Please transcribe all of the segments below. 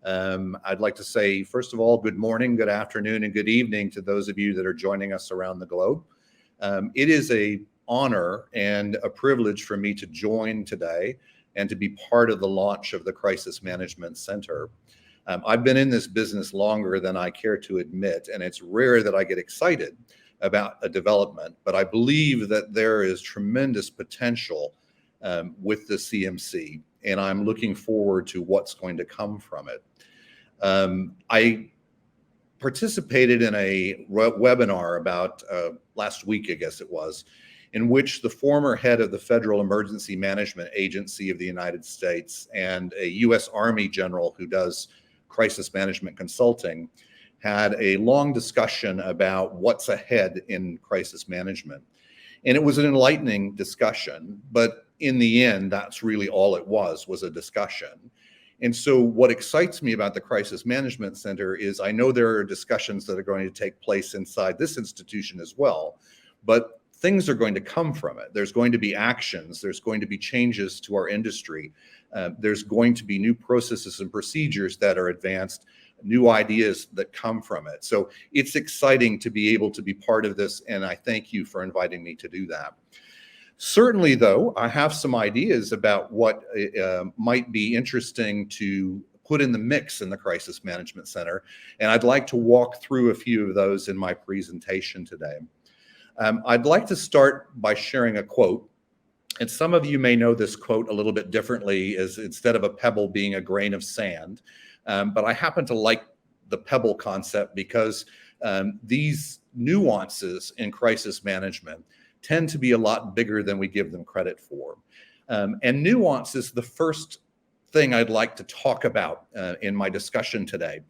I'd like to say, first of all, good morning, good afternoon, and good evening to those of you that are joining us around the globe. It is an honor and a privilege for me to join today and to be part of the launch of the Crisis Management Center. I've been in this business longer than I care to admit, and it's rare that I get excited about a development, but I believe that there is tremendous potential with the CMC, and I'm looking forward to what's going to come from it. I participated in a webinar about last week, I guess it was, in which the former head of the Federal Emergency Management Agency of the United States and a U.S. Army general who does crisis management consulting had a long discussion about what's ahead in crisis management. And it was an enlightening discussion, but in the end, that's really all it was a discussion. And so what excites me about the Crisis Management Center is I know there are discussions that are going to take place inside this institution as well, but things are going to come from it. There's going to be actions. There's going to be changes to our industry. There's going to be new processes and procedures that are advanced, new ideas that come from it. So it's exciting to be able to be part of this, and I thank you for inviting me to do that. Certainly, though, I have some ideas about what might be interesting to put in the mix in the Crisis Management Center, and I'd like to walk through a few of those in my presentation today. I'd like to start by sharing a quote, and some of you may know this quote a little bit differently, as instead of a pebble being a grain of sand, but I happen to like the pebble concept because these nuances in crisis management tend to be a lot bigger than we give them credit for. And nuance is the first thing I'd like to talk about in my discussion today.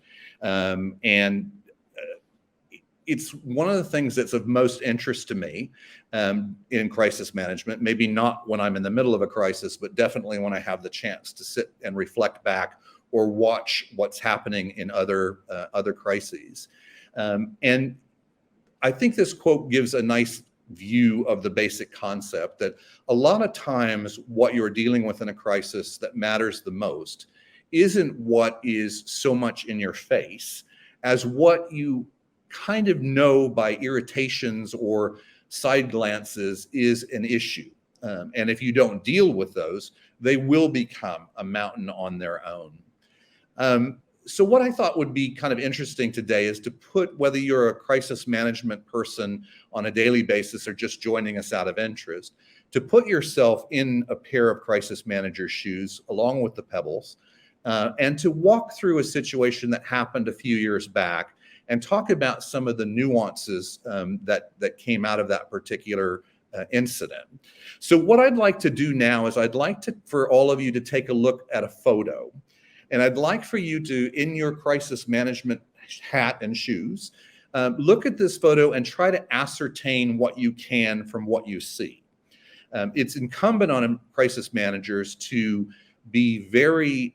It's one of the things that's of most interest to me in crisis management, maybe not when I'm in the middle of a crisis, but definitely when I have the chance to sit and reflect back or watch what's happening in other crises. And I think this quote gives a nice view of the basic concept that a lot of times what you're dealing with in a crisis that matters the most isn't what is so much in your face as what you kind of know by irritations or side glances is an issue. And if you don't deal with those, they will become a mountain on their own. So what I thought would be kind of interesting today is to put, whether you're a crisis management person on a daily basis or just joining us out of interest, to put yourself in a pair of crisis manager's shoes along with the pebbles, and to walk through a situation that happened a few years back and talk about some of the nuances that came out of that particular incident. So what I'd like to do now is I'd like for all of you to take a look at a photo. And I'd like for you to, in your crisis management hat and shoes, look at this photo and try to ascertain what you can from what you see. It's incumbent on crisis managers to be very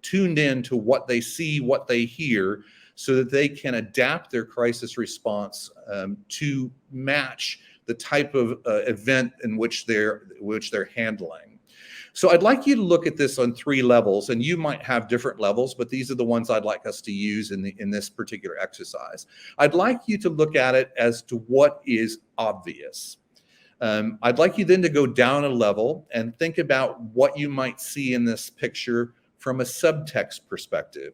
tuned in to what they see, what they hear, so that they can adapt their crisis response to match the type of event in which they're handling. So I'd like you to look at this on 3 levels, and you might have different levels, but these are the ones I'd like us to use in this particular exercise. I'd like you to look at it as to what is obvious. I'd like you then to go down a level and think about what you might see in this picture from a subtext perspective.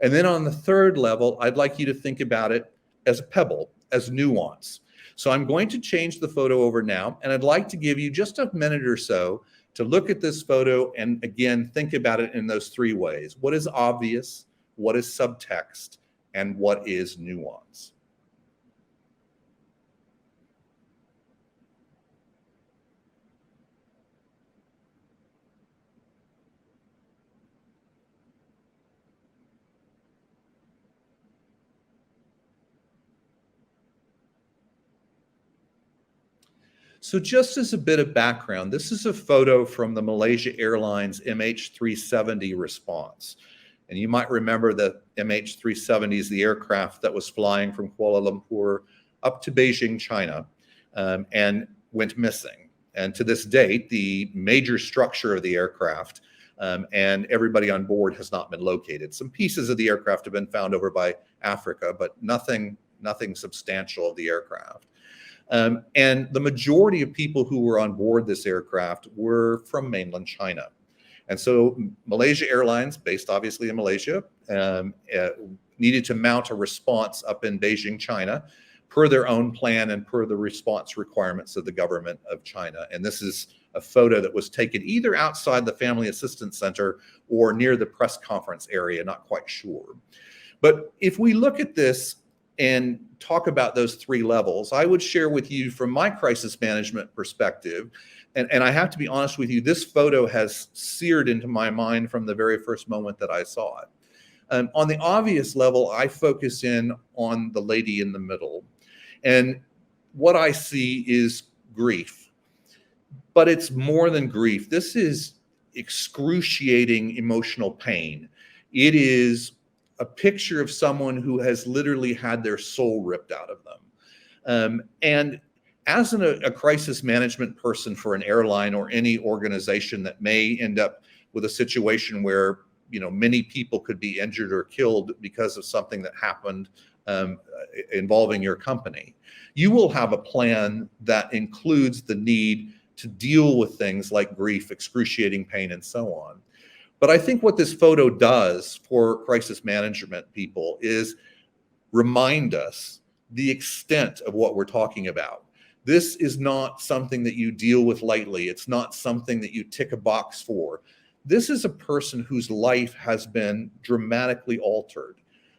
And then on the 3rd level, I'd like you to think about it as a pebble, as nuance. So I'm going to change the photo over now, and I'd like to give you just a minute or so to look at this photo and, again, think about it in those 3 ways. What is obvious, what is subtext, and what is nuance? So just as a bit of background, this is a photo from the Malaysia Airlines MH370 response. And you might remember that MH370 is the aircraft that was flying from Kuala Lumpur up to Beijing, China, and went missing. And to this date, the major structure of the aircraft and everybody on board has not been located. Some pieces of the aircraft have been found over by Africa, but nothing substantial of the aircraft. And the majority of people who were on board this aircraft were from mainland China. And so Malaysia Airlines, based obviously in Malaysia, needed to mount a response up in Beijing, China, per their own plan and per the response requirements of the government of China. And this is a photo that was taken either outside the Family Assistance Center or near the press conference area, not quite sure. But if we look at this and talk about those three levels, I would share with you from my crisis management perspective, and I have to be honest with you, this photo has seared into my mind from the very first moment that I saw it. On the obvious level, I focus in on the lady in the middle. And what I see is grief. But it's more than grief. This is excruciating emotional pain. It is a picture of someone who has literally had their soul ripped out of them. And as a crisis management person for an airline or any organization that may end up with a situation where many people could be injured or killed because of something that happened involving your company, you will have a plan that includes the need to deal with things like grief, excruciating pain, and so on. But I think what this photo does for crisis management people is remind us the extent of what we're talking about. This is not something that you deal with lightly. It's not something that you tick a box for. This is a person whose life has been dramatically altered.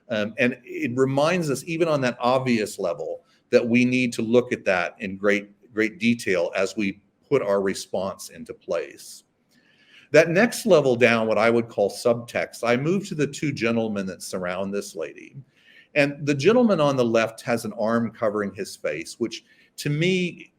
And it reminds us, even on that obvious level, that we need to look at that in great detail as we put our response into place. That next level down, what I would call subtext, I move to the two gentlemen that surround this lady. And the gentleman on the left has an arm covering his face, which to me,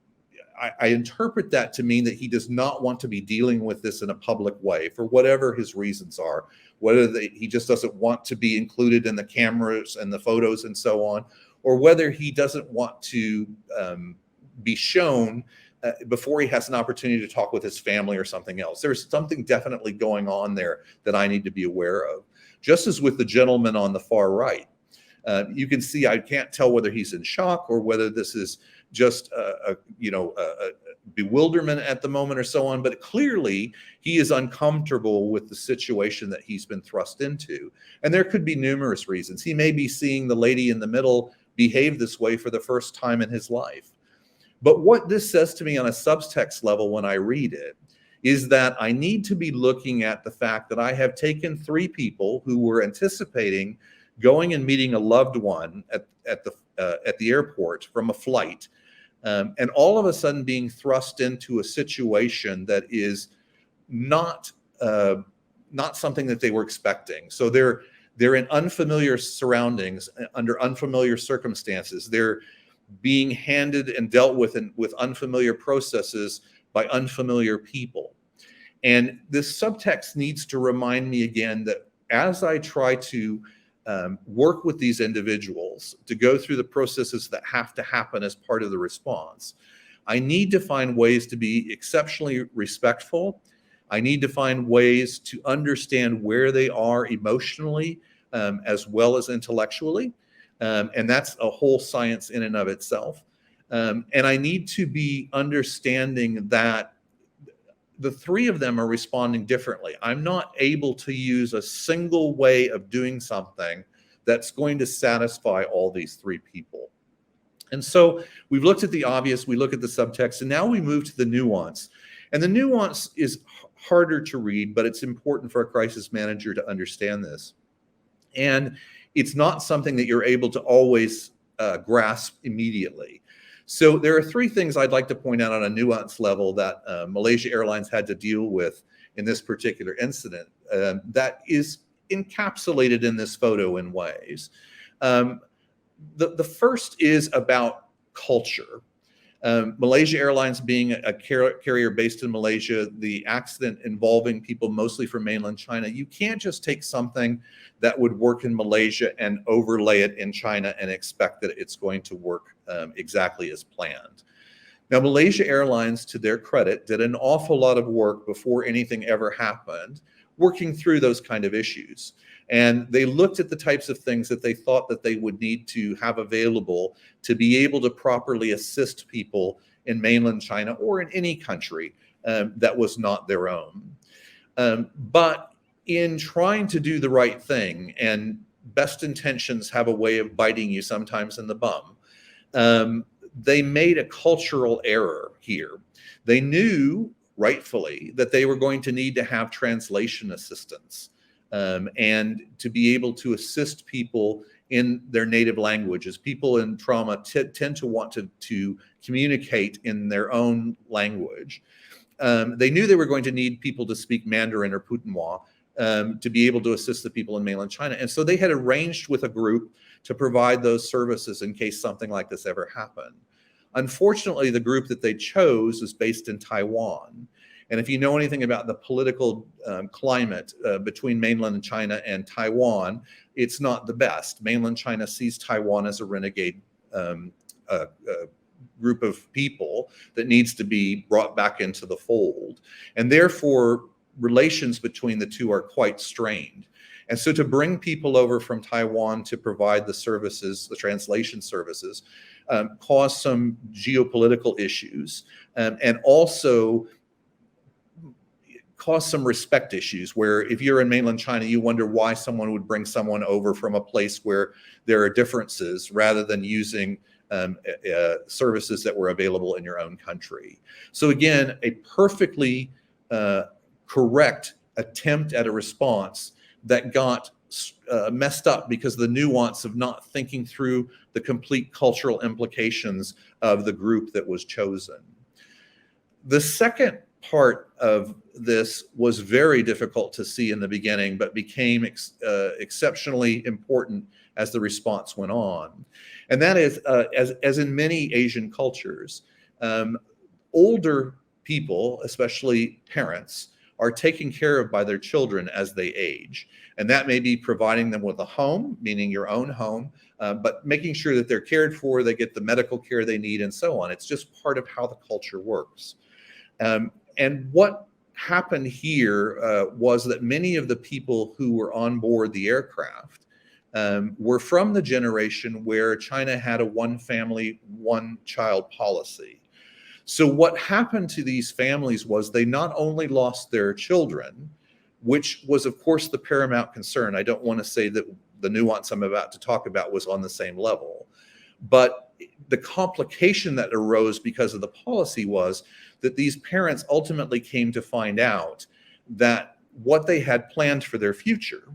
I interpret that to mean that he does not want to be dealing with this in a public way for whatever his reasons are, whether he just doesn't want to be included in the cameras and the photos and so on, or whether he doesn't want to be shown before he has an opportunity to talk with his family or something else. There's something definitely going on there that I need to be aware of. Just as with the gentleman on the far right, you can see I can't tell whether he's in shock or whether this is just a bewilderment at the moment or so on, but clearly he is uncomfortable with the situation that he's been thrust into. And there could be numerous reasons. He may be seeing the lady in the middle behave this way for the first time in his life. But what this says to me on a subtext level when I read it is that I need to be looking at the fact that I have taken three people who were anticipating going and meeting a loved one at the airport from a flight, and all of a sudden being thrust into a situation that is not something that they were expecting. So they're in unfamiliar surroundings, under unfamiliar circumstances. They're being handed and dealt with with unfamiliar processes by unfamiliar people. And this subtext needs to remind me again that as I try to work with these individuals to go through the processes that have to happen as part of the response, I need to find ways to be exceptionally respectful. I need to find ways to understand where they are emotionally as well as intellectually. And that's a whole science in and of itself. And I need to be understanding that the three of them are responding differently. I'm not able to use a single way of doing something that's going to satisfy all these three people. And so we've looked at the obvious, we look at the subtext, and now we move to the nuance. And the nuance is harder to read, but it's important for a crisis manager to understand this. And it's not something that you're able to always grasp immediately. So there are three things I'd like to point out on a nuance level that Malaysia Airlines had to deal with in this particular incident that is encapsulated in this photo in ways. The first is about culture. Malaysia Airlines being a carrier based in Malaysia, the accident involving people mostly from mainland China, you can't just take something that would work in Malaysia and overlay it in China and expect that it's going to work exactly as planned. Now, Malaysia Airlines, to their credit, did an awful lot of work before anything ever happened working through those kind of issues. And they looked at the types of things that they thought that they would need to have available to be able to properly assist people in mainland China or in any country that was not their own. But in trying to do the right thing, and best intentions have a way of biting you sometimes in the bum, they made a cultural error here. They knew, rightfully, that they were going to need to have translation assistance and to be able to assist people in their native languages. People in trauma tend to want to communicate in their own language. They knew they were going to need people to speak Mandarin or 𝗕𝗲𝗵𝗶 to be able to assist the people in mainland China. And so they had arranged with a group to provide those services in case something like this ever happened. Unfortunately, the group that they chose is based in Taiwan. And if you know anything about the political climate between mainland China and Taiwan, it's not the best. Mainland China sees Taiwan as a renegade group of people that needs to be brought back into the fold. And therefore, relations between the two are quite strained. And so to bring people over from Taiwan to provide the services, the translation services, caused some geopolitical issues and also caused some respect issues where if you're in mainland China, you wonder why someone would bring someone over from a place where there are differences rather than using services that were available in your own country. So again, a perfectly correct attempt at a response that got messed up because of the nuance of not thinking through the complete cultural implications of the group that was chosen. The second part of this was very difficult to see in the beginning, but became exceptionally important as the response went on. And that is, as in many Asian cultures, older people, especially parents, are taken care of by their children as they age. And that may be providing them with a home, meaning your own home, but making sure that they're cared for, they get the medical care they need, and so on. It's just part of how the culture works. And what happened here was that many of the people who were on board the aircraft were from the generation where China had a one family, one child policy. So what happened to these families was they not only lost their children, which was of course the paramount concern. I don't want to say that the nuance I'm about to talk about was on the same level, but the complication that arose because of the policy was that these parents ultimately came to find out that what they had planned for their future,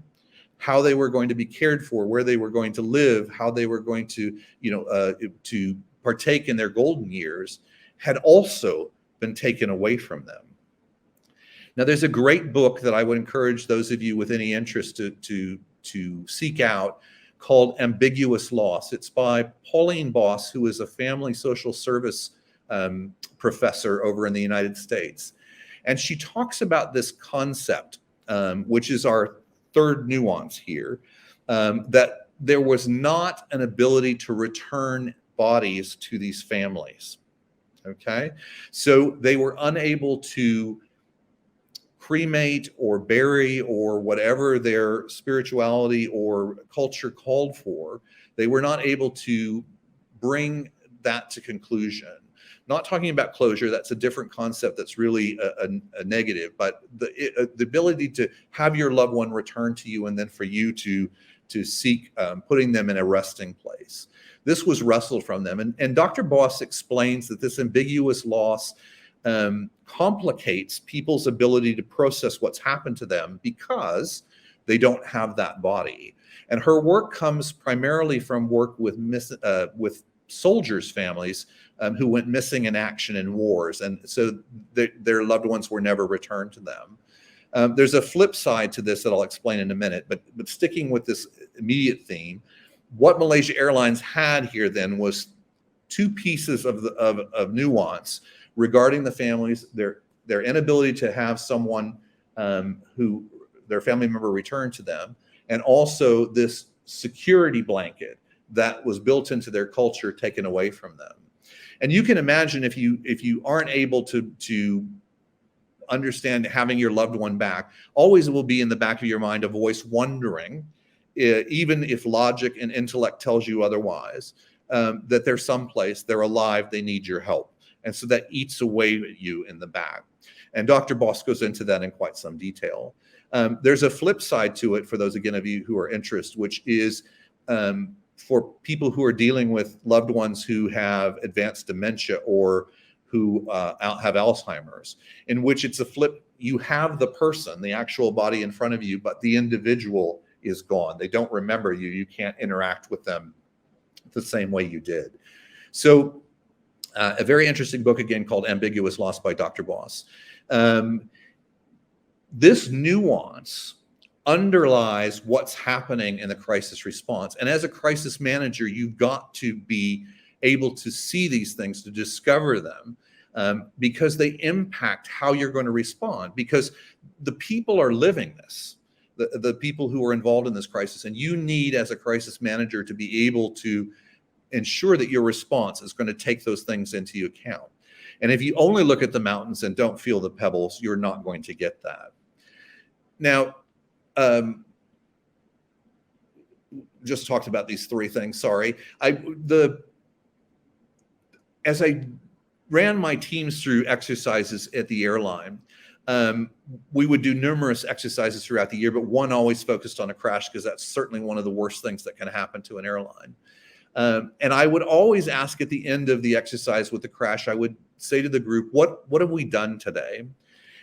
how they were going to be cared for, where they were going to live, how they were going to, to partake in their golden years, had also been taken away from them. Now, there's a great book that I would encourage those of you with any interest to seek out called Ambiguous Loss. It's by Pauline Boss, who is a family social service professor over in the United States. And she talks about this concept, which is our third nuance here, that there was not an ability to return bodies to these families. Okay, so they were unable to cremate or bury or whatever their spirituality or culture called for. They were not able to bring that to conclusion. Not talking about closure, that's a different concept that's really a negative, but the ability to have your loved one return to you and then for you to seek putting them in a resting place. This was wrestled from them. And Dr. Boss explains that this ambiguous loss complicates people's ability to process what's happened to them because they don't have that body. And her work comes primarily from work with soldiers' families who went missing in action in wars. And so their loved ones were never returned to them. There's a flip side to this that I'll explain in a minute, but sticking with this immediate theme, what Malaysia Airlines had here then was two pieces of nuance regarding the families, their inability to have someone who their family member returned to them, and also this security blanket that was built into their culture taken away from them. And you can imagine if you aren't able to understand having your loved one back, always will be in the back of your mind a voice wondering, even if logic and intellect tells you otherwise, that they're someplace, they're alive, they need your help. And so that eats away at you in the back. And Dr. Boss goes into that in quite some detail. There's a flip side to it for those, again, of you who are interested, which is for people who are dealing with loved ones who have advanced dementia or who have Alzheimer's, in which it's a flip. You have the person, the actual body in front of you, but the individual is gone. They don't remember you. You can't interact with them the same way you did. So a very interesting book, again, called Ambiguous Loss by Dr. Boss. This nuance underlies what's happening in the crisis response. And as a crisis manager, you've got to be able to see these things, to discover them, because they impact how you're going to respond, because the people are living this, the people who are involved in this crisis. And you need, as a crisis manager, to be able to ensure that your response is going to take those things into account. And if you only look at the mountains and don't feel the pebbles, you're not going to get that. Now, just talked about these three things, sorry. As I ran my teams through exercises at the airline, we would do numerous exercises throughout the year, but one always focused on a crash, because that's certainly one of the worst things that can happen to an airline. And I would always ask at the end of the exercise with the crash, I would say to the group, what have we done today?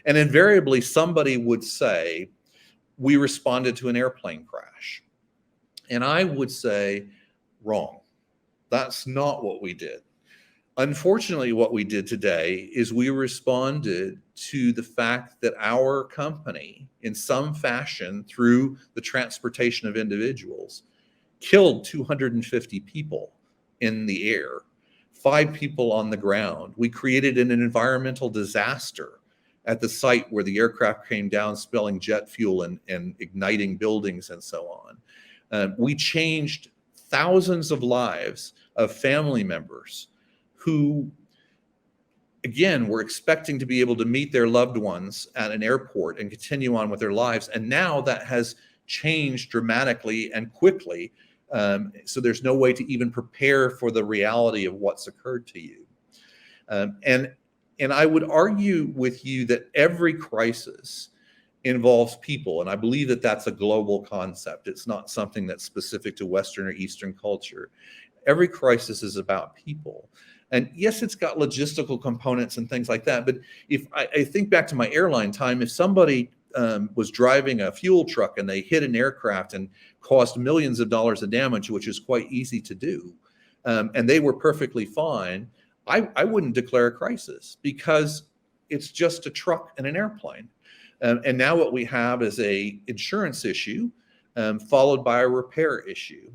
And invariably somebody would say, we responded to an airplane crash. And I would say, wrong. That's not what we did. Unfortunately, what we did today is we responded to the fact that our company, in some fashion, through the transportation of individuals, killed 250 people in the air, 5 people on the ground. We created an environmental disaster at the site where the aircraft came down, spilling jet fuel and igniting buildings and so on. We changed thousands of lives of family members who, again, were expecting to be able to meet their loved ones at an airport and continue on with their lives. And now that has changed dramatically and quickly. So there's no way to even prepare for the reality of what's occurred to you. And I would argue with you that every crisis involves people. And I believe that that's a global concept. It's not something that's specific to Western or Eastern culture. Every crisis is about people. And yes, it's got logistical components and things like that. But if I think back to my airline time, if somebody was driving a fuel truck and they hit an aircraft and caused millions of dollars of damage, which is quite easy to do, and they were perfectly fine, I wouldn't declare a crisis, because it's just a truck and an airplane. And now what we have is a insurance issue followed by a repair issue.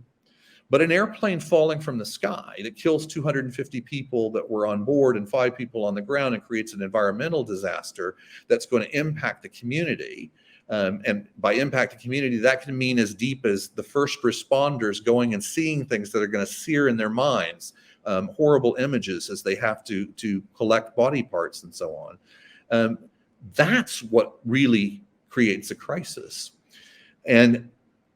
But an airplane falling from the sky that kills 250 people that were on board and 5 people on the ground and creates an environmental disaster that's going to impact the community. And by impact the community, that can mean as deep as the first responders going and seeing things that are going to sear in their minds, horrible images as they have to collect body parts and so on. That's what really creates a crisis. And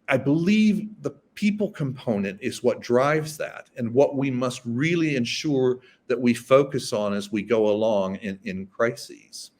I believe the people component is what drives that, and what we must really ensure that we focus on as we go along in crises.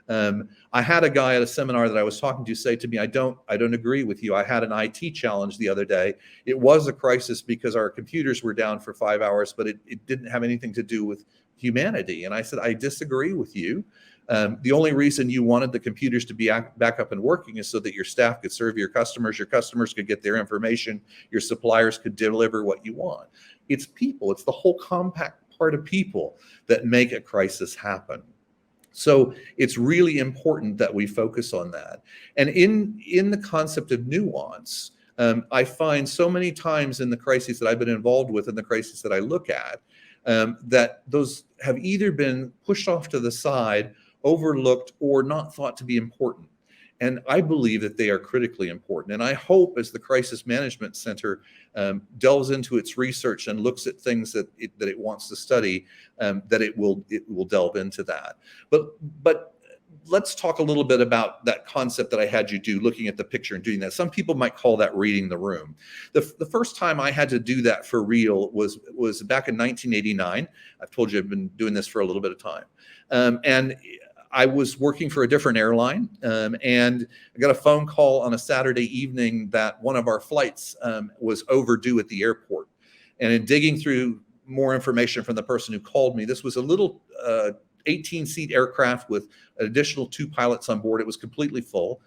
I had a guy at a seminar that I was talking to say to me, I don't agree with you. I had an IT challenge the other day. It was a crisis because our computers were down for 5 hours, but it didn't have anything to do with humanity. And I said, I disagree with you. The only reason you wanted the computers to be back up and working is so that your staff could serve your customers could get their information, your suppliers could deliver what you want. It's people. It's the whole compact part of people that make a crisis happen. So it's really important that we focus on that. And in the concept of nuance, I find so many times in the crises that I've been involved with, in the crises that I look at, that those have either been pushed off to the side, overlooked, or not thought to be important. And I believe that they are critically important. And I hope, as the Crisis Management Center delves into its research and looks at things that it wants to study, that it will delve into that. But let's talk a little bit about that concept that I had you do, looking at the picture and doing that. Some people might call that reading the room. The first time I had to do that for real was back in 1989. I've told you I've been doing this for a little bit of time. And I was working for a different airline, and I got a phone call on a Saturday evening that one of our flights was overdue at the airport. And in digging through more information from the person who called me, this was a little 18-seat aircraft with an additional 2 pilots on board. It was completely full,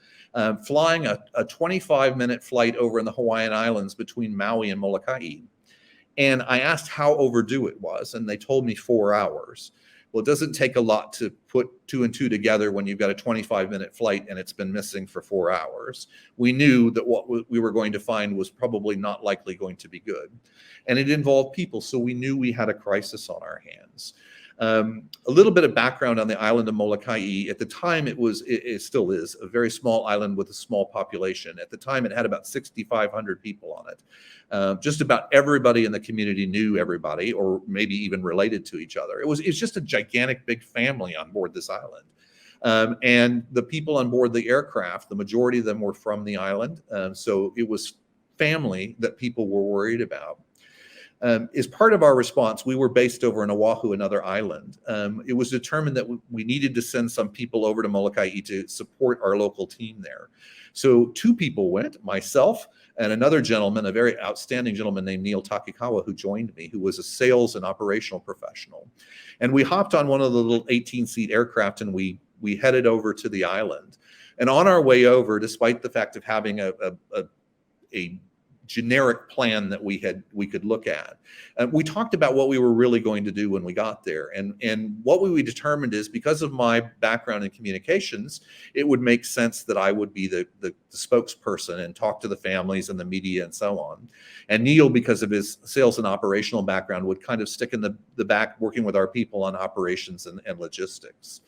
flying a 25-minute flight over in the Hawaiian Islands between Maui and Molokai. And I asked how overdue it was, and they told me 4 hours. Well, it doesn't take a lot to put 2 and 2 together when you've got a 25-minute flight and it's been missing for 4 hours. We knew that what we were going to find was probably not likely going to be good. And it involved people, so we knew we had a crisis on our hands. A little bit of background on the island of Molokai. At the time, it still is a very small island with a small population. At the time, it had about 6,500 people on it. Just about everybody in the community knew everybody, or maybe even related to each other. It's just a gigantic, big family on board this island. And the people on board the aircraft, the majority of them were from the island. So it was family that people were worried about. As part of our response, we were based over in Oahu, another island. It was determined that we needed to send some people over to Molokai to support our local team there. So 2 people went, myself and another gentleman, a very outstanding gentleman named 𝗕𝗲𝗵𝗶, who joined me, who was a sales and operational professional. And we hopped on one of the little 18-seat aircraft and we headed over to the island. And on our way over, despite the fact of having a generic plan that we could look at, we talked about what we were really going to do when we got there. And what we determined is, because of my background in communications, it would make sense that I would be the spokesperson and talk to the families and the media and so on. And Neil, because of his sales and operational background, would kind of stick in the back working with our people on operations and logistics.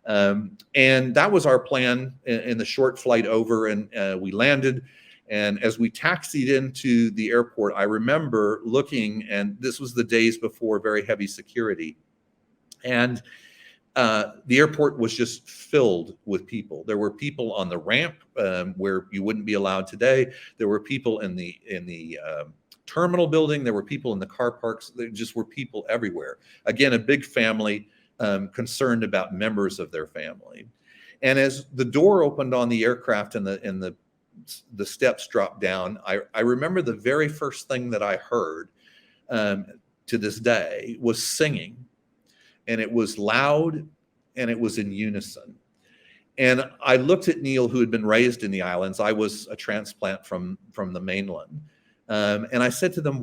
And that was our plan in the short flight over, and we landed. And as we taxied into the airport, I remember looking, and this was the days before very heavy security. And the airport was just filled with people. There were people on the ramp where you wouldn't be allowed today. There were people in the terminal building. There were people in the car parks. There just were people everywhere. Again, a big family concerned about members of their family. And as the door opened on the aircraft and the steps dropped down, I remember the very first thing that I heard to this day was singing. And it was loud and it was in unison. And I looked at Neil, who had been raised in the islands. I was a transplant from the mainland. And I said to them,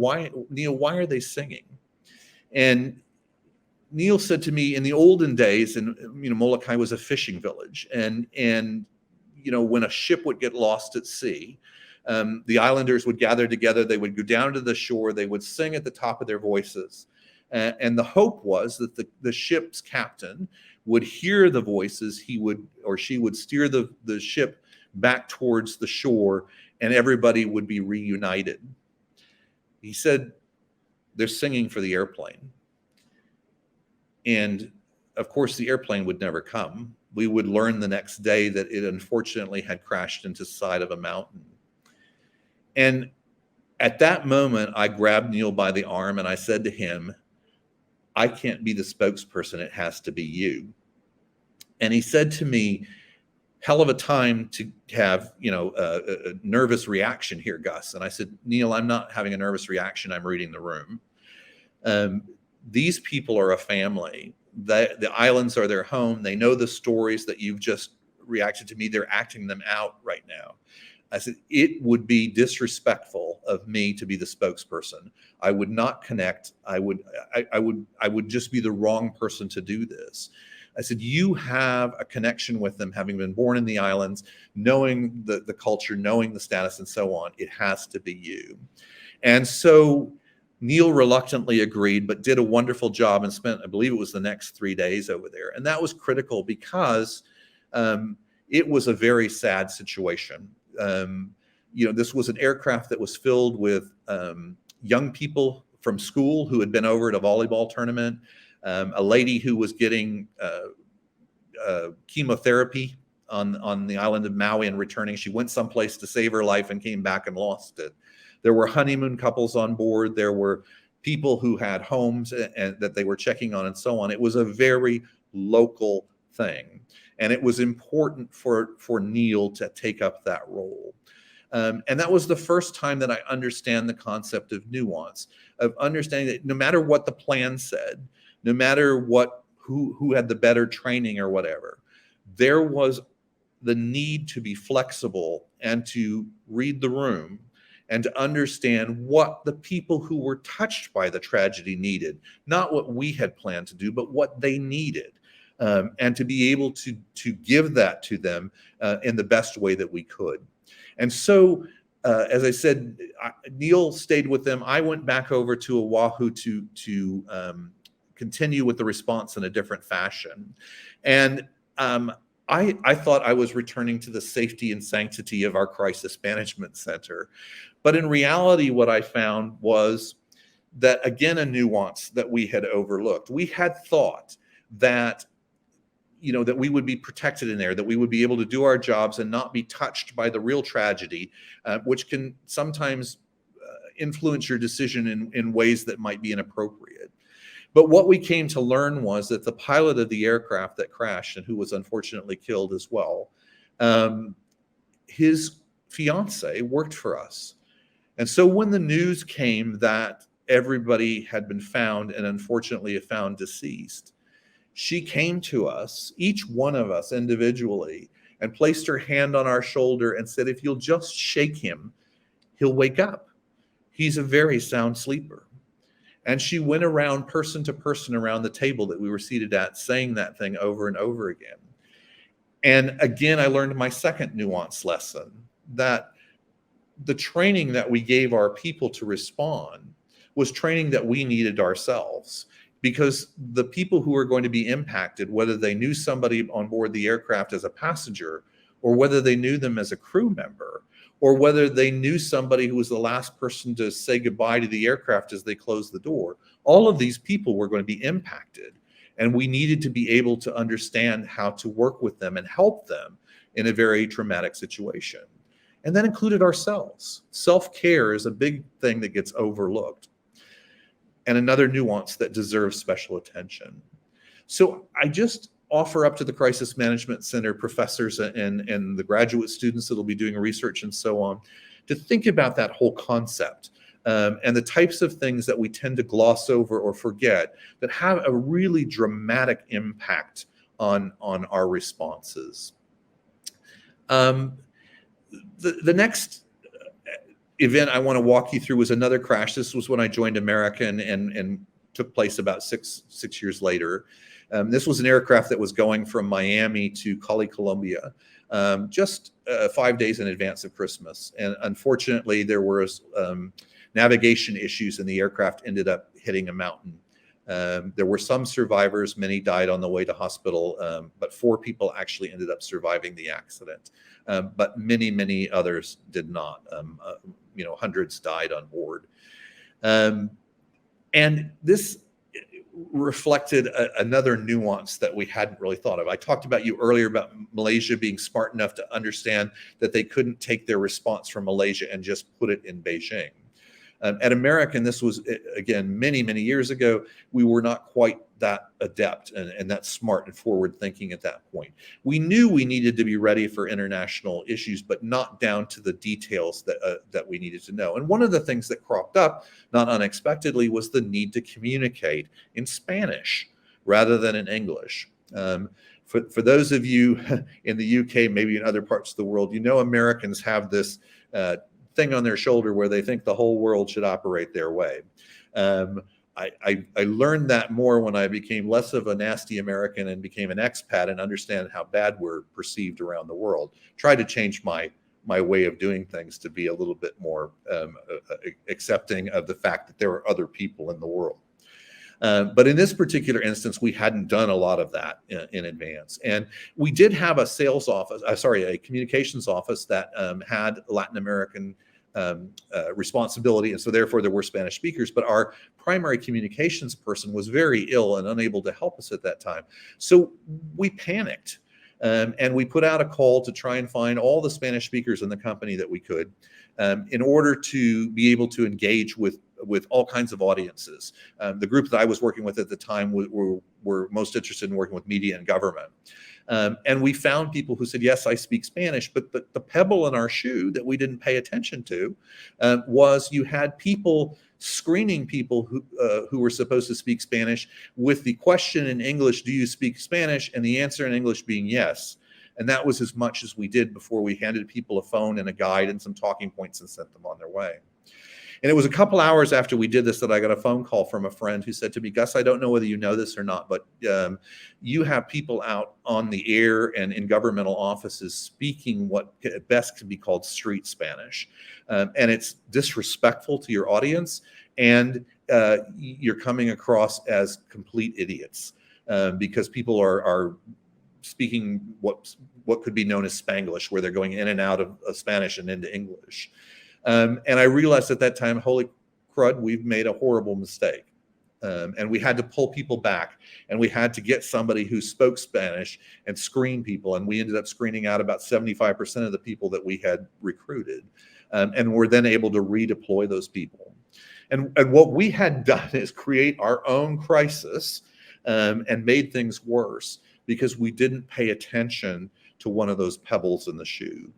Neil, why are they singing? And Neil said to me, in the olden days, and Molokai was a fishing village, and when a ship would get lost at sea, the islanders would gather together, they would go down to the shore, they would sing at the top of their voices. And the hope was that the ship's captain would hear the voices, he would or she would steer the ship back towards the shore, and everybody would be reunited. He said, they're singing for the airplane. And of course, the airplane would never come. We would learn the next day that it unfortunately had crashed into the side of a mountain. And at that moment, I grabbed Neil by the arm and I said to him, I can't be the spokesperson, it has to be you. And he said to me, hell of a time to have, a nervous reaction here, Gus. And I said, Neil, I'm not having a nervous reaction, I'm reading the room. These people are a family. The islands are their home. They know the stories that you've just reacted to me. They're acting them out right now. I said, it would be disrespectful of me to be the spokesperson. I would not connect. I would just be the wrong person to do this. I said, you have a connection with them, having been born in the islands, knowing the culture, knowing the status and so on. It has to be you. And so Neil reluctantly agreed, but did a wonderful job and spent, I believe it was the next 3 days over there. And that was critical because it was a very sad situation. This was an aircraft that was filled with young people from school who had been over at a volleyball tournament, a lady who was getting chemotherapy on the island of Maui and returning. She went someplace to save her life and came back and lost it. There were honeymoon couples on board. There were people who had homes and that they were checking on and so on. It was a very local thing. And it was important for Neil to take up that role. And that was the first time that I understand the concept of nuance, of understanding that no matter what the plan said, no matter who had the better training or whatever, there was the need to be flexible and to read the room and to understand what the people who were touched by the tragedy needed, not what we had planned to do, but what they needed, and to be able to give that to them in the best way that we could. And so, as I said, Neil stayed with them. I went back over to Oahu to continue with the response in a different fashion. And I thought I was returning to the safety and sanctity of our crisis management center. But in reality, what I found was that, again, a nuance that we had overlooked. We had thought that, that we would be protected in there, that we would be able to do our jobs and not be touched by the real tragedy, which can sometimes influence your decision in ways that might be inappropriate. But what we came to learn was that the pilot of the aircraft that crashed and who was unfortunately killed as well, his fiance worked for us. And so when the news came that everybody had been found and unfortunately found deceased, she came to us, each one of us individually, and placed her hand on our shoulder and said, if you'll just shake him, he'll wake up. He's a very sound sleeper. And she went around person to person around the table that we were seated at, saying that thing over and over again. And again, I learned my second nuance lesson, that the training that we gave our people to respond was training that we needed ourselves, because the people who were going to be impacted, whether they knew somebody on board the aircraft as a passenger, or whether they knew them as a crew member, or whether they knew somebody who was the last person to say goodbye to the aircraft as they closed the door, all of these people were going to be impacted. And we needed to be able to understand how to work with them and help them in a very traumatic situation. And that included ourselves. Self-care is a big thing that gets overlooked, and another nuance that deserves special attention. So I just offer up to the Crisis Management Center professors and the graduate students that will be doing research and so on, to think about that whole concept and the types of things that we tend to gloss over or forget that have a really dramatic impact on our responses. The next event I want to walk you through was another crash. This was when I joined American and took place about six years later. This was an aircraft that was going from Miami to 𝗕𝗲𝗵𝗶𝘀 just 5 days in advance of Christmas. And unfortunately, there were navigation issues and the aircraft ended up hitting a mountain. There were some survivors. Many died on the way to hospital, but 4 people actually ended up surviving the accident. But many others did not. Hundreds died on board. And this reflected another nuance that we hadn't really thought of. I talked about you earlier about Malaysia being smart enough to understand that they couldn't take their response from Malaysia and just put it in Beijing. At American, this was, again, many years ago, we were not quite that adept and that smart and forward thinking at that point. We knew we needed to be ready for international issues, but not down to the details that we needed to know. And one of the things that cropped up, not unexpectedly, was the need to communicate in Spanish rather than in English. For those of you in the UK, maybe in other parts of the world, Americans have this thing on their shoulder where they think the whole world should operate their way. I learned that more when I became less of a nasty American and became an expat and understand how bad we're perceived around the world. Tried to change my way of doing things to be a little bit more accepting of the fact that there are other people in the world. But in this particular instance, we hadn't done a lot of that in advance. And we did have a sales office, a communications office that had Latin American responsibility, and so therefore there were Spanish speakers, but our primary communications person was very ill and unable to help us at that time. So we panicked, and we put out a call to try and find all the Spanish speakers in the company that we could, in order to be able to engage with all kinds of audiences. The group that I was working with at the time were most interested in working with media and government. And we found people who said, yes, I speak Spanish, but the pebble in our shoe that we didn't pay attention to was you had people screening people who were supposed to speak Spanish with the question in English, do you speak Spanish? And the answer in English being yes. And that was as much as we did before we handed people a phone and a guide and some talking points and sent them on their way. And it was a couple hours after we did this that I got a phone call from a friend who said to me, Gus, I don't know whether you know this or not, but you have people out on the air and in governmental offices speaking what at best can be called street Spanish. And it's disrespectful to your audience, and you're coming across as complete idiots because people are speaking what could be known as Spanglish, where they're going in and out of Spanish and into English. And I realized at that time, holy crud, we've made a horrible mistake. And we had to pull people back, and we had to get somebody who spoke Spanish and screen people. And we ended up screening out about 75% of the people that we had recruited. And we're then able to redeploy those people. And what we had done is create our own crisis and made things worse because we didn't pay attention to one of those pebbles in the shoe.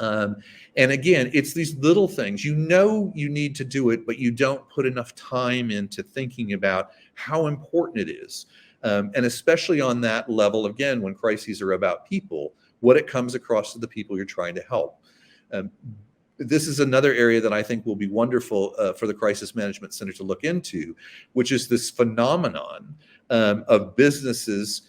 And again, it's these little things. You know you need to do it, but you don't put enough time into thinking about how important it is. And especially on that level, again, when crises are about people, what it comes across to the people you're trying to help. This is another area that I think will be wonderful for the Crisis Management Center to look into, which is this phenomenon of businesses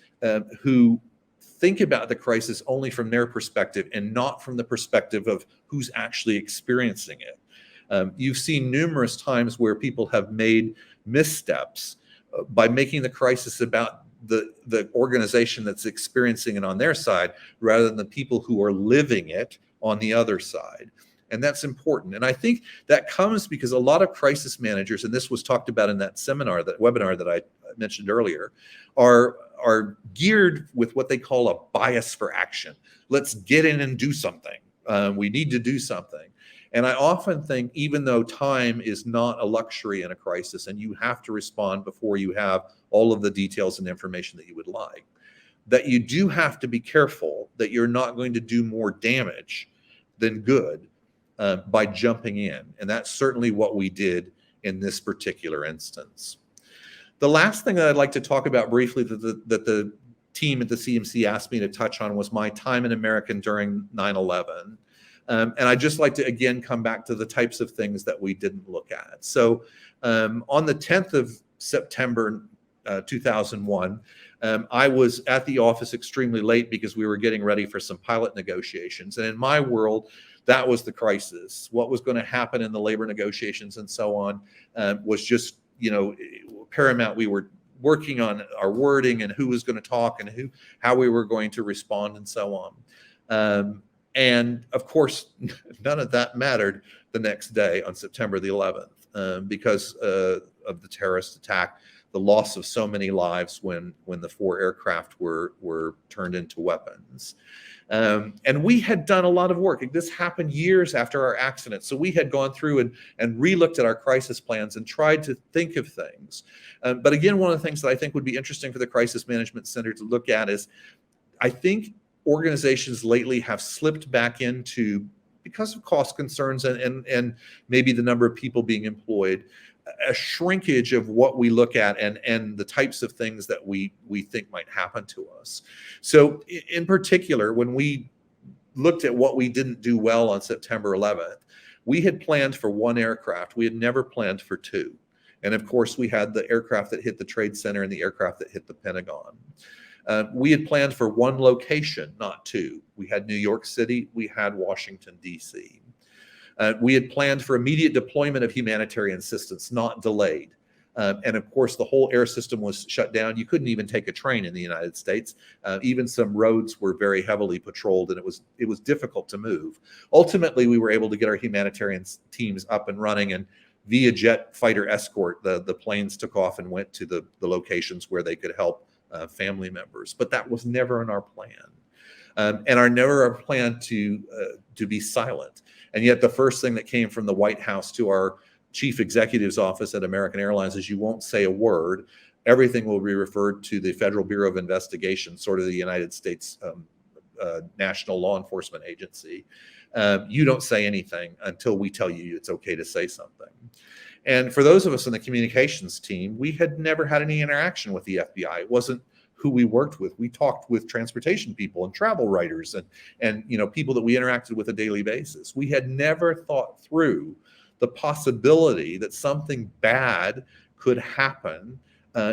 who think about the crisis only from their perspective and not from the perspective of who's actually experiencing it. You've seen numerous times where people have made missteps by making the crisis about the organization that's experiencing it on their side rather than the people who are living it on the other side. And that's important. And I think that comes because a lot of crisis managers, and this was talked about in that seminar, that webinar that I mentioned earlier, are geared with what they call a bias for action. Let's get in and do something. We need to do something. And I often think, even though time is not a luxury in a crisis and you have to respond before you have all of the details and information that you would like, that you do have to be careful that you're not going to do more damage than good by jumping in. And that's certainly what we did in this particular instance. The last thing that I'd like to talk about briefly that the team at the CMC asked me to touch on was my time in America during 9/11. And I'd just like to, again, come back to the types of things that we didn't look at. So on the 10th of September 2001, I was at the office extremely late because we were getting ready for some pilot negotiations. And in my world, that was the crisis. What was going to happen in the labor negotiations and so on was just, paramount. We were working on our wording and who was going to talk and how we were going to respond and so on. And of course, none of that mattered the next day on September the 11th because of the terrorist attack, the loss of so many lives when the 4 aircraft were turned into weapons. And we had done a lot of work. This happened years after our accident. So we had gone through and re-looked at our crisis plans and tried to think of things. But again, one of the things that I think would be interesting for the Crisis Management Center to look at is, I think organizations lately have slipped back into, because of cost concerns and maybe the number of people being employed, a shrinkage of what we look at and the types of things that we think might happen to us. So in particular, when we looked at what we didn't do well on September 11th, we had planned for 1 aircraft. We had never planned for 2. And of course, we had the aircraft that hit the Trade Center and the aircraft that hit the Pentagon. We had planned for 1 location, not 2. We had New York City, we had Washington, D.C. We had planned for immediate deployment of humanitarian assistance, not delayed. And of course, the whole air system was shut down. You couldn't even take a train in the United States. Even some roads were very heavily patrolled, and it was difficult to move. Ultimately, we were able to get our humanitarian teams up and running, and via jet fighter escort, the planes took off and went to the locations where they could help family members. But that was never in our plan. And never our plan to be silent. And yet the first thing that came from the White House to our chief executive's office at American Airlines is you won't say a word. Everything will be referred to the Federal Bureau of Investigation, sort of the United States national law enforcement agency. You don't say anything until we tell you it's okay to say something. And for those of us in the communications team, we had never had any interaction with the FBI. It wasn't who we worked with. We talked with transportation people and travel writers and people that we interacted with on a daily basis. We had never thought through the possibility that something bad could happen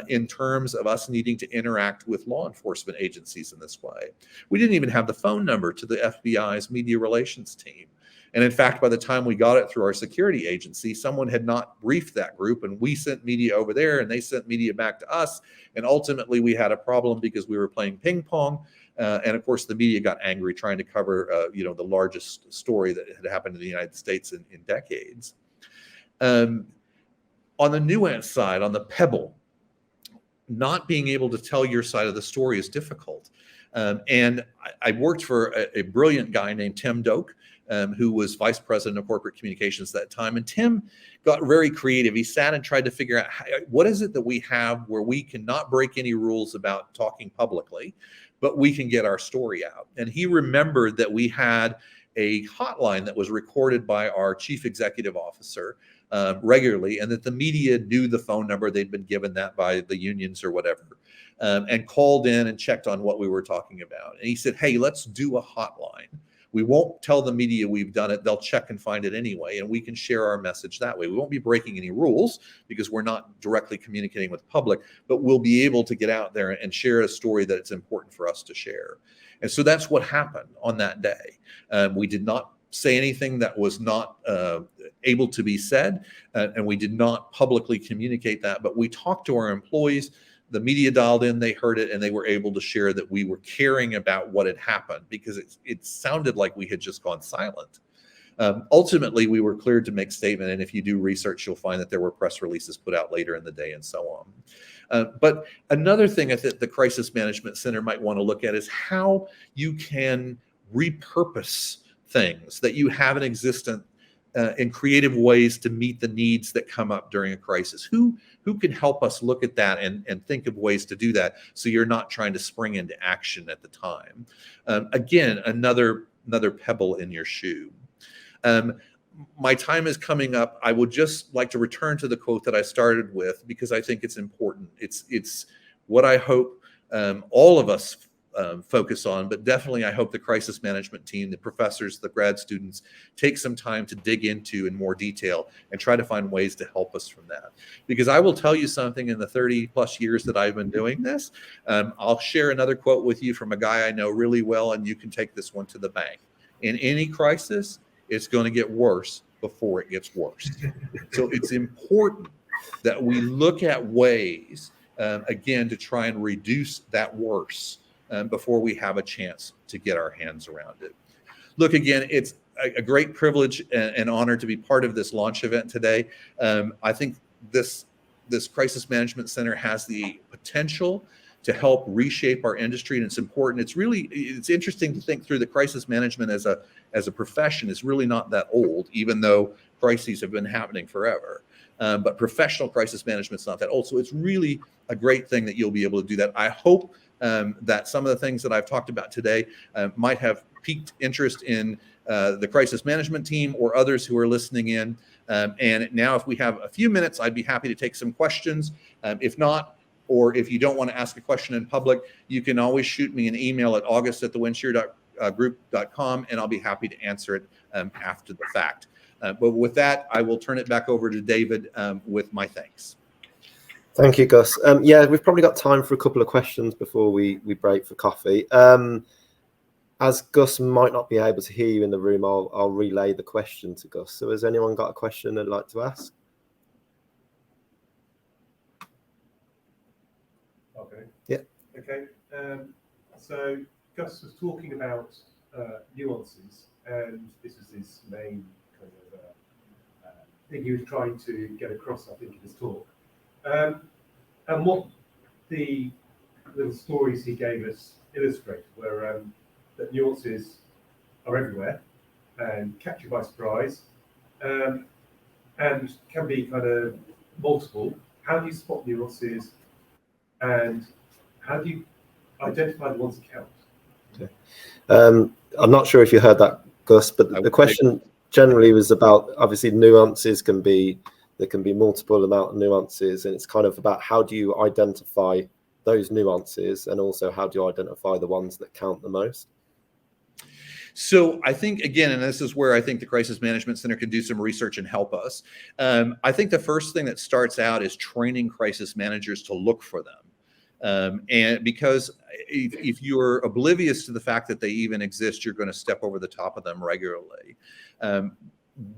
in terms of us needing to interact with law enforcement agencies in this way. We didn't even have the phone number to the FBI's media relations team. And in fact, by the time we got it through our security agency, someone had not briefed that group, and we sent media over there and they sent media back to us. And ultimately we had a problem because we were playing ping pong. And of course, the media got angry trying to cover, the largest story that had happened in the United States in decades. On the nuance side, on the 𝗕𝗵𝗶𝘀𝗶𝘀, not being able to tell your side of the story is difficult. And I worked for a brilliant guy named 𝗕𝗲𝗵𝗀𝗀, who was vice president of corporate communications at that time. And Tim got very creative. He sat and tried to figure out what is it that we have where we cannot break any rules about talking publicly, but we can get our story out. And he remembered that we had a hotline that was recorded by our chief executive officer regularly, and that the media knew the phone number. They'd been given that by the unions or whatever, and called in and checked on what we were talking about. And he said, hey, let's do a hotline. We won't tell the media we've done it. They'll check and find it anyway, and we can share our message that way. We won't be breaking any rules because we're not directly communicating with the public, but we'll be able to get out there and share a story that it's important for us to share. And so that's what happened on that day. We did not say anything that was not able to be said, and we did not publicly communicate that, but we talked to our employees. The media dialed in, they heard it, and they were able to share that we were caring about what had happened because it sounded like we had just gone silent. Ultimately, we were cleared to make statement, and if you do research, you'll find that there were press releases put out later in the day and so on. But another thing I think the Crisis Management Center might want to look at is how you can repurpose things that you have in existence in creative ways to meet the needs that come up during a crisis. Who can help us look at that and think of ways to do that so you're not trying to spring into action at the time? Again, another pebble in your shoe. My time is coming up. I would just like to return to the quote that I started with because I think it's important. It's what I hope all of us focus on, but definitely I hope the crisis management team, the professors, the grad students take some time to dig into in more detail and try to find ways to help us from that. Because I will tell you something, in the 30 plus years that I've been doing this, I'll share another quote with you from a guy I know really well, and you can take this one to the bank. In any crisis, it's going to get worse before it gets worse. So it's important that we look at ways, again, to try and reduce that worse before we have a chance to get our hands around it. Look, again, it's a great privilege and honor to be part of this launch event today. I think this Crisis Management Center has the potential to help reshape our industry, and it's important. It's interesting to think through that crisis management as a profession is really not that old, even though crises have been happening forever. But professional crisis management is not that old. So it's really a great thing that you'll be able to do that. I hope that some of the things that I've talked about today might have piqued interest in the crisis management team or others who are listening in. And now if we have a few minutes, I'd be happy to take some questions. If not, or if you don't want to ask a question in public, you can always shoot me an email at august@thewindshear.group.com, and I'll be happy to answer it after the fact. But with that, I will turn it back over to David with my thanks. Thank you, Gus. Yeah, we've probably got time for a couple of questions before we break for coffee. As Gus might not be able to hear you in the room, I'll relay the question to Gus. So has anyone got a question they'd like to ask? Okay. Yeah. Okay. So Gus was talking about nuances, and this is his main kind of thing he was trying to get across, I think, in his talk. And what the little stories he gave us illustrate were that nuances are everywhere and catch you by surprise, and can be kind of multiple. How do you spot nuances, and how do you identify the ones that count? Okay. I'm not sure if you heard that, Gus, but the question generally was about, obviously, nuances can be, there can be multiple amount of nuances, and it's kind of about how do you identify those nuances, and also how do you identify the ones that count the most? So I think, again, and this is where I think the Crisis Management Center can do some research and help us. I think the first thing that starts out is training crisis managers to look for them. And because if you're oblivious to the fact that they even exist, you're going to step over the top of them regularly.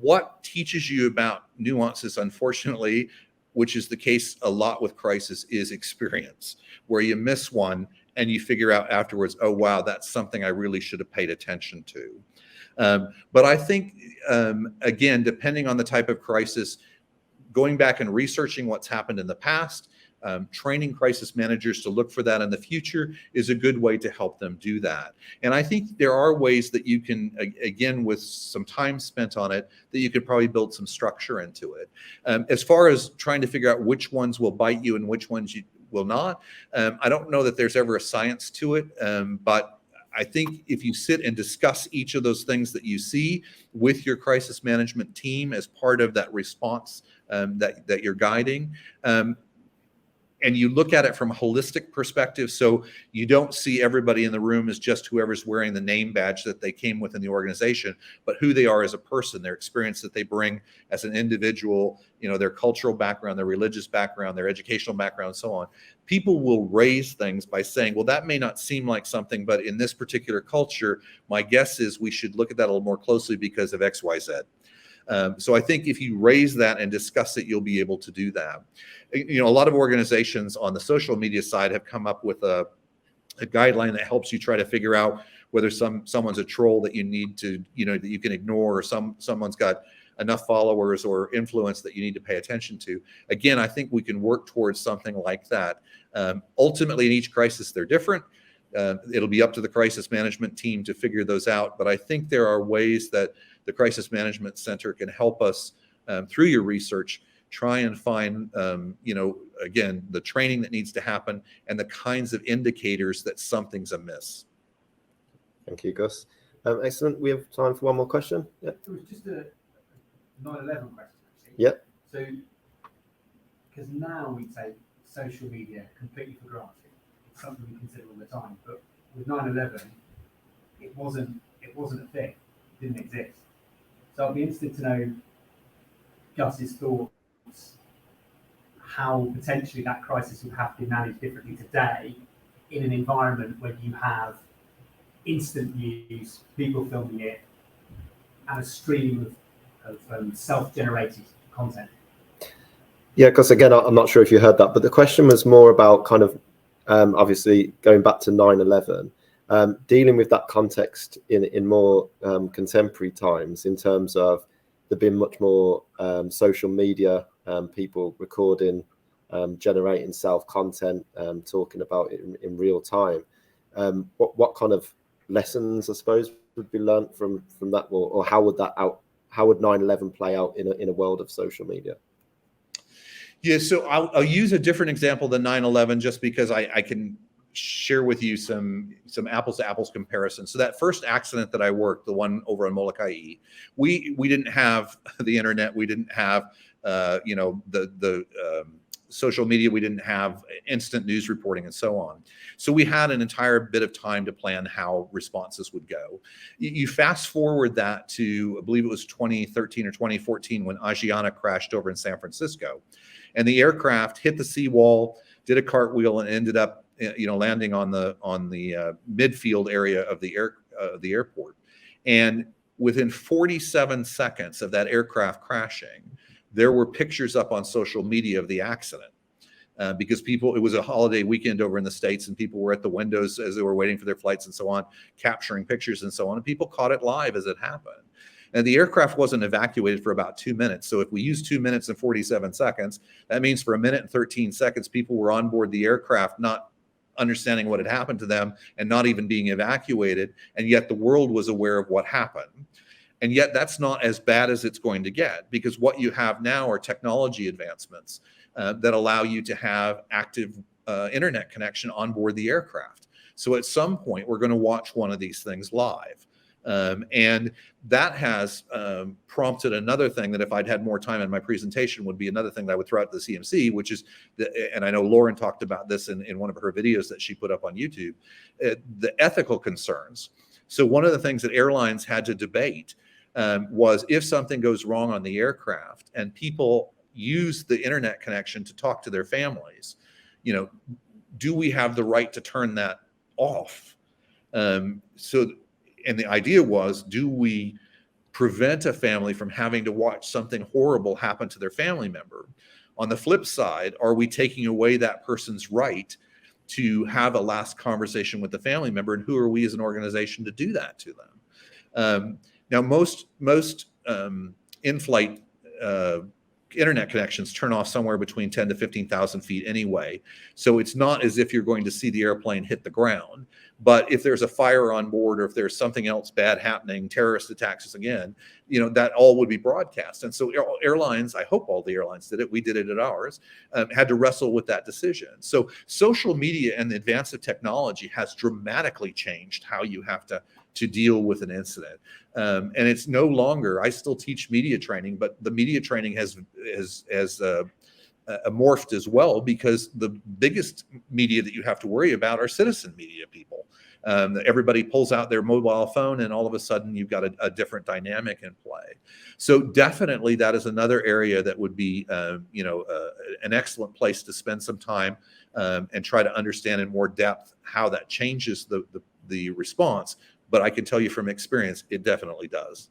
What teaches you about nuances, unfortunately, which is the case a lot with crisis, is experience, where you miss one and you figure out afterwards, oh, wow, that's something I really should have paid attention to. But I think, again, depending on the type of crisis, going back and researching what's happened in the past, training crisis managers to look for that in the future is a good way to help them do that. And I think there are ways that you can, again, with some time spent on it, that you could probably build some structure into it. As far as trying to figure out which ones will bite you and which ones you will not, I don't know that there's ever a science to it, but I think if you sit and discuss each of those things that you see with your crisis management team as part of that response that you're guiding, and you look at it from a holistic perspective, so you don't see everybody in the room as just whoever's wearing the name badge that they came with in the organization, but who they are as a person, their experience that they bring as an individual, their cultural background, their religious background, their educational background, and so on. People will raise things by saying, well, that may not seem like something, but in this particular culture, my guess is we should look at that a little more closely because of X, Y, Z. So I think if you raise that and discuss it, you'll be able to do that. A lot of organizations on the social media side have come up with a guideline that helps you try to figure out whether someone's a troll that you need to, that you can ignore, or someone's got enough followers or influence that you need to pay attention to. Again, I think we can work towards something like that. Ultimately, in each crisis, they're different. It'll be up to the crisis management team to figure those out. But I think there are ways that the Crisis Management Center can help us through your research, try and find, again, the training that needs to happen and the kinds of indicators that something's amiss. Thank you, Gus. Excellent. We have time for one more question. Yeah. It was just a 9/11 question, actually. Yeah. So, because now we take social media completely for granted. It's something we consider all the time. But with 9/11, it wasn't a thing. It didn't exist. So I'd be interested to know Gus's thoughts, how potentially that crisis would have to be managed differently today in an environment where you have instant news, people filming it, and a stream of self-generated content. Yeah, because again, I'm not sure if you heard that, but the question was more about kind of, obviously, going back to 9/11, dealing with that context in more contemporary times, in terms of there being much more social media, people recording, generating self-content, talking about it in real time. What kind of lessons, I suppose, would be learned from that, or how would 9/11 play out in a world of social media? Yeah, so I'll use a different example than 9/11 just because I can share with you some apples to apples comparison. So that first accident that I worked, the one over in 𝗕𝗲𝗄𝗃, we didn't have the internet, we didn't have the social media, we didn't have instant news reporting and so on. So we had an entire bit of time to plan how responses would go. You fast forward that to, I believe it was 2013 or 2014 when Asiana crashed over in San Francisco, and the aircraft hit the seawall, did a cartwheel, and ended up landing on the midfield area of the airport. And within 47 seconds of that aircraft crashing, there were pictures up on social media of the accident. because people, it was a holiday weekend over in the States, and people were at the windows as they were waiting for their flights and so on, capturing pictures and so on, and people caught it live as it happened. And the aircraft wasn't evacuated for about 2 minutes. So if we use 2 minutes and 47 seconds, that means for 1 minute and 13 seconds, people were on board the aircraft, not understanding what had happened to them and not even being evacuated. And yet the world was aware of what happened. And yet that's not as bad as it's going to get, because what you have now are technology advancements that allow you to have active internet connection on board the aircraft. So at some point, we're going to watch one of these things live. And that has prompted another thing that, if I'd had more time in my presentation, would be another thing that I would throw out to the CMC, which is, and I know Lauren talked about this in one of her videos that she put up on YouTube, the ethical concerns. So one of the things that airlines had to debate was, if something goes wrong on the aircraft and people use the internet connection to talk to their families, you know, do we have the right to turn that off? And the idea was, do we prevent a family from having to watch something horrible happen to their family member? On the flip side, are we taking away that person's right to have a last conversation with the family member? And who are we as an organization to do that to them? Now, most in-flight internet connections turn off somewhere between 10 to 15,000 feet anyway. So it's not as if you're going to see the airplane hit the ground. But if there's a fire on board, or if there's something else bad happening, terrorist attacks again, you know, that all would be broadcast. And so airlines, I hope all the airlines did it, we did it at ours, had to wrestle with that decision. So social media and the advance of technology has dramatically changed how you have to deal with an incident. And it's no longer, I still teach media training, but the media training has morphed as well, because the biggest media that you have to worry about are citizen media people. Everybody pulls out their mobile phone, and all of a sudden you've got a different dynamic in play. So definitely that is another area that would be an excellent place to spend some time and try to understand in more depth how that changes the response. But I can tell you from experience, it definitely does.